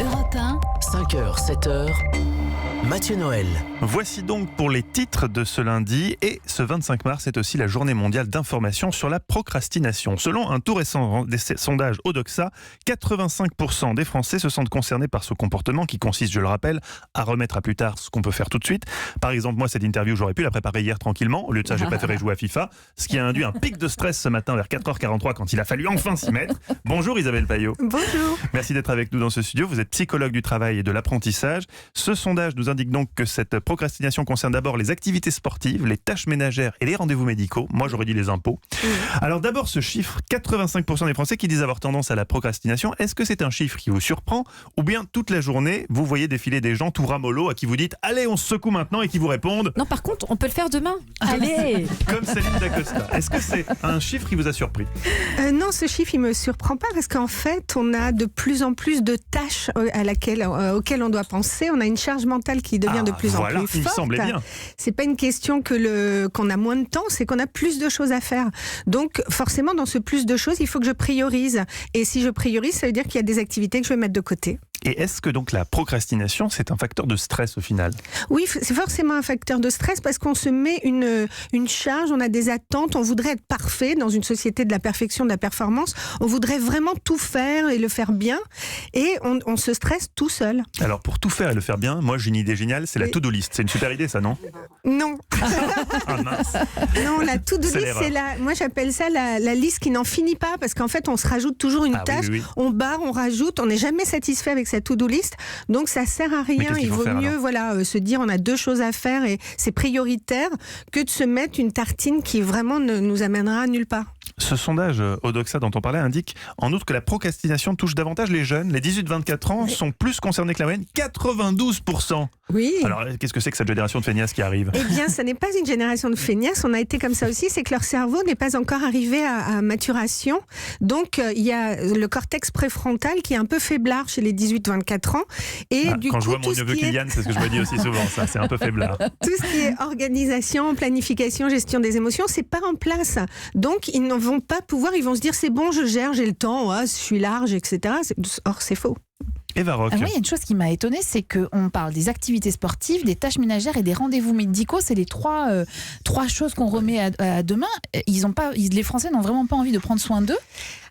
Europe 1, 5h, 7h, Mathieu Noël. Voici donc pour les titres de ce lundi. Et ce 25 mars, c'est aussi la journée mondiale d'information sur la procrastination. Selon un tout récent sondage Odoxa, 85% des Français se sentent concernés par ce comportement qui consiste, je le rappelle, à remettre à plus tard ce qu'on peut faire tout de suite. Par exemple, moi, cette interview, j'aurais pu la préparer hier tranquillement. Au lieu de ça, j'ai préféré jouer à FIFA, ce qui a induit un pic de stress ce matin vers 4h43 quand il a fallu enfin s'y mettre. Bonjour Isabelle Payot. Bonjour. Merci d'être avec nous dans ce studio. Vous êtes psychologue du travail et de l'apprentissage. Ce sondage nous indique donc que cette procrastination concerne d'abord les activités sportives, les tâches ménagères et les rendez-vous médicaux. Moi, j'aurais dit les impôts. Alors d'abord, ce chiffre, 85% des Français qui disent avoir tendance à la procrastination. Est-ce que c'est un chiffre qui vous surprend ou bien toute la journée, vous voyez défiler des gens tout ramollo à qui vous dites « Allez, on se secoue maintenant » et qui vous répondent Non, par contre, on peut le faire demain. Allez. comme Céline D'Acosta. Est-ce que c'est un chiffre qui vous a surpris ? Non, ce chiffre, il me surprend pas parce qu'en fait, on a de plus en plus de tâches auxquelles on doit penser. On a une charge mentale qui devient de plus en plus forte. Il me semblait bien. C'est pas une question qu'on a moins de temps, c'est qu'on a plus de choses à faire. Donc, forcément, dans ce plus de choses, il faut que je priorise. Et si je priorise, ça veut dire qu'il y a des activités que je vais mettre de côté. Et est-ce que donc la procrastination, c'est un facteur de stress au final ? Oui, c'est forcément un facteur de stress parce qu'on se met une charge, on a des attentes, on voudrait être parfait dans une société de la perfection, de la performance. On voudrait vraiment tout faire et le faire bien et on se stresse tout seul. Alors pour tout faire et le faire bien, moi j'ai une idée géniale, c'est la to-do list. C'est une super idée ça, non ? Non. Ah mince. Non, la to-do list, moi j'appelle ça la liste qui n'en finit pas parce qu'en fait on se rajoute toujours une tâche, oui. On barre, on rajoute, on n'est jamais satisfait avec cette to-do list, donc ça sert à rien. Il vaut mieux se dire on a deux choses à faire et c'est prioritaire que de se mettre une tartine qui vraiment ne nous amènera nulle part. Ce sondage Odoxa dont on parlait indique en outre que la procrastination touche davantage les jeunes. Les 18-24 ans sont plus concernés que la moyenne, 92%. Oui. Alors qu'est-ce que c'est que cette génération de feignasses qui arrive ? Eh bien, ça n'est pas une génération de feignasses. On a été comme ça aussi. C'est que leur cerveau n'est pas encore arrivé à maturation. Donc, il y a le cortex préfrontal qui est un peu faiblard chez les 18-24 ans. Et quand je vois mon neveu Kylian, c'est ce que je me dis aussi souvent. Ça, c'est un peu faiblard. Tout ce qui est organisation, planification, gestion des émotions, c'est pas en place. Donc, ils ne vont pas pouvoir. Ils vont se dire c'est bon, je gère, j'ai le temps, je suis large, etc. Or, c'est faux. Eva Rock. Moi, il y a une chose qui m'a étonnée, c'est qu'on parle des activités sportives, des tâches ménagères et des rendez-vous médicaux. C'est les trois choses qu'on remet à demain. Les Français n'ont vraiment pas envie de prendre soin d'eux.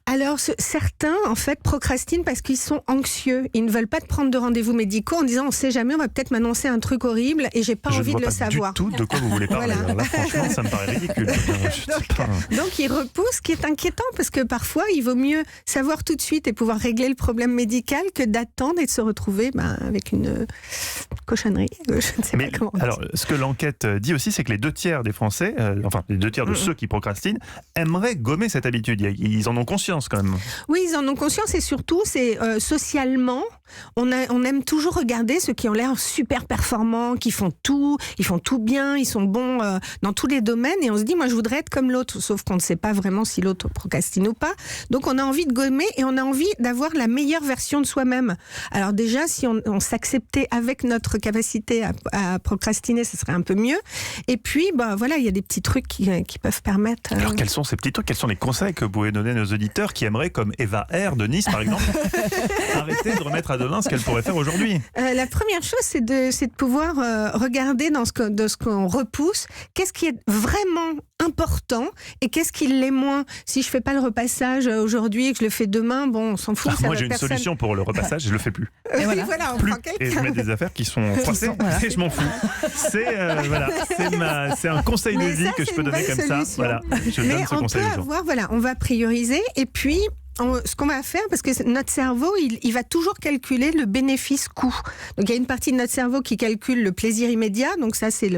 Alors, certains, en fait, procrastinent parce qu'ils sont anxieux. Ils ne veulent pas prendre de rendez-vous médicaux en disant on ne sait jamais, on va peut-être m'annoncer un truc horrible et j'ai pas envie de le savoir. Je ne vois pas du tout de quoi vous voulez parler. Voilà. Là, franchement, ça me paraît ridicule. Donc, ils repoussent, ce qui est inquiétant parce que parfois, il vaut mieux savoir tout de suite et pouvoir régler le problème médical que d'attendre et de se retrouver avec une cochonnerie. Je ne sais pas comment alors, ce que l'enquête dit aussi, c'est que les 2/3 des Français, les 2/3 de ceux qui procrastinent, aimeraient gommer cette habitude. Ils en ont conscience quand même. Oui, ils en ont conscience et surtout, c'est socialement, on aime toujours regarder ceux qui ont l'air super performants, qui font tout, ils font tout bien, ils sont bons dans tous les domaines et on se dit, moi je voudrais être comme l'autre, sauf qu'on ne sait pas vraiment si l'autre procrastine ou pas. Donc on a envie de gommer et on a envie d'avoir la meilleure version de soi-même. Alors déjà, si on s'acceptait avec notre capacité à procrastiner, ce serait un peu mieux. Et puis, il y a des petits trucs qui peuvent permettre... Alors quels sont ces petits trucs ? Quels sont les conseils que vous pouvez donner à nos auditeurs qui aimeraient, comme Eva R de Nice par exemple, arrêter de remettre à demain ce qu'elle pourrait faire aujourd'hui ? La première chose, c'est de pouvoir regarder dans ce qu'on repousse, qu'est-ce qui est vraiment important et qu'est-ce qui l'est moins. Si je fais pas le repassage aujourd'hui et que je le fais demain, on s'en fout. Moi j'ai une solution pour le repassage, je le fais plus. Et voilà, on prend quelqu'un. Et je mets des affaires qui sont froissées et je m'en fous. C'est un conseil de vie que je peux donner comme ça. Voilà, je donne ce conseil aux gens. On va prioriser et puis ce qu'on va faire, parce que notre cerveau, il va toujours calculer le bénéfice-coût. Donc il y a une partie de notre cerveau qui calcule le plaisir immédiat, donc ça c'est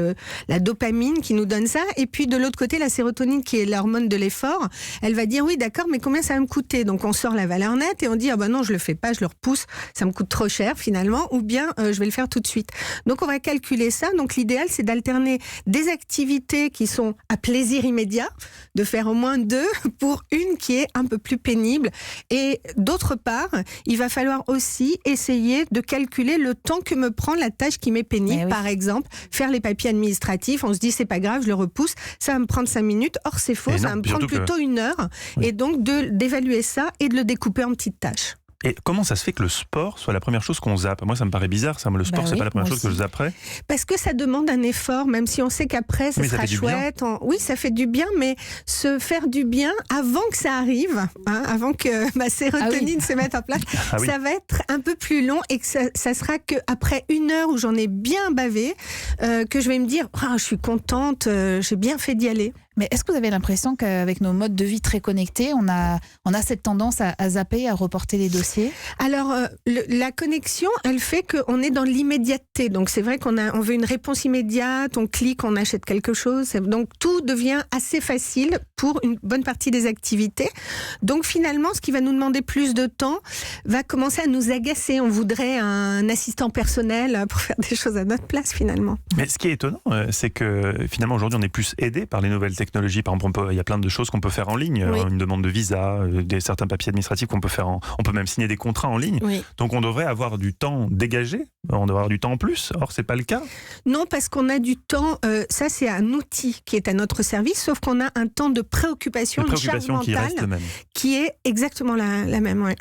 la dopamine qui nous donne ça, et puis de l'autre côté la sérotonine qui est l'hormone de l'effort, elle va dire oui d'accord, mais combien ça va me coûter ? Donc on sort la valeur nette et on dit non je le fais pas, je le repousse, ça me coûte trop cher finalement, ou bien je vais le faire tout de suite. Donc on va calculer ça, donc l'idéal c'est d'alterner des activités qui sont à plaisir immédiat, de faire au moins 2 pour une qui est un peu plus pénible. Et d'autre part, il va falloir aussi essayer de calculer le temps que me prend la tâche qui m'est pénible. Oui. Par exemple, faire les papiers administratifs, on se dit c'est pas grave, je le repousse, ça va me prendre 5 minutes. Or c'est faux, ça va me prendre plutôt 1 heure. Oui. Et donc d'évaluer ça et de le découper en petites tâches. Et comment ça se fait que le sport soit la première chose qu'on zappe? Moi, ça me paraît bizarre, ça. Le sport, c'est pas la première chose que je zapperais. Parce que ça demande un effort, même si on sait qu'après, ça sera chouette. Oui, ça fait du bien, mais se faire du bien avant que ça arrive, avant que ma sérotonine se mette en place, ça va être un peu plus long et que ça sera qu'après 1 heure où j'en ai bien bavé, que je vais me dire, je suis contente, j'ai bien fait d'y aller. Mais est-ce que vous avez l'impression qu'avec nos modes de vie très connectés, on a cette tendance à zapper, à reporter les dossiers? Alors, la connexion, elle fait qu'on est dans l'immédiateté. Donc, c'est vrai on veut une réponse immédiate, on clique, on achète quelque chose. Donc, tout devient assez facile pour une bonne partie des activités. Donc, finalement, ce qui va nous demander plus de temps va commencer à nous agacer. On voudrait un assistant personnel pour faire des choses à notre place, finalement. Mais ce qui est étonnant, c'est que finalement, aujourd'hui, on est plus aidé par les nouvelles technologies. Par exemple, il y a plein de choses qu'on peut faire en ligne. Oui. Une demande de visa, certains papiers administratifs qu'on peut faire on peut même signer des contrats en ligne. Oui. Donc, on devrait avoir du temps dégagé. On devrait avoir du temps en plus. Or, c'est pas le cas. Non, parce qu'on a du temps. Ça, c'est un outil qui est à notre service, sauf qu'on a un temps de préoccupation, une charge mentale qui reste le même. Qui est exactement la même. Ouais.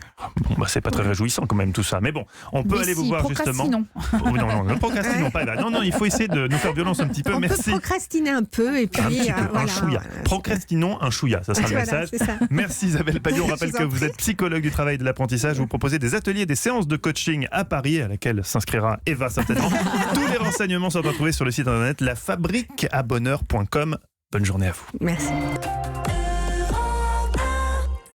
Bon, c'est pas très réjouissant quand même tout ça. Mais bon, on peut aller vous voir justement. Non, ne procrastinons pas. Non, il faut essayer de nous faire violence un petit peu. On peut procrastiner un peu et puis un chouïa. Procrastinons un chouïa, ça sera le message. Merci Isabelle Paillot. On rappelle que vous êtes psychologue du travail et de l'apprentissage. Vous proposez des ateliers, des séances de coaching à Paris, à laquelle s'inscrira Eva certainement. Tous les renseignements sont retrouvés sur le site internet lafabriqueabonheur.com. Bonne journée à vous. Merci.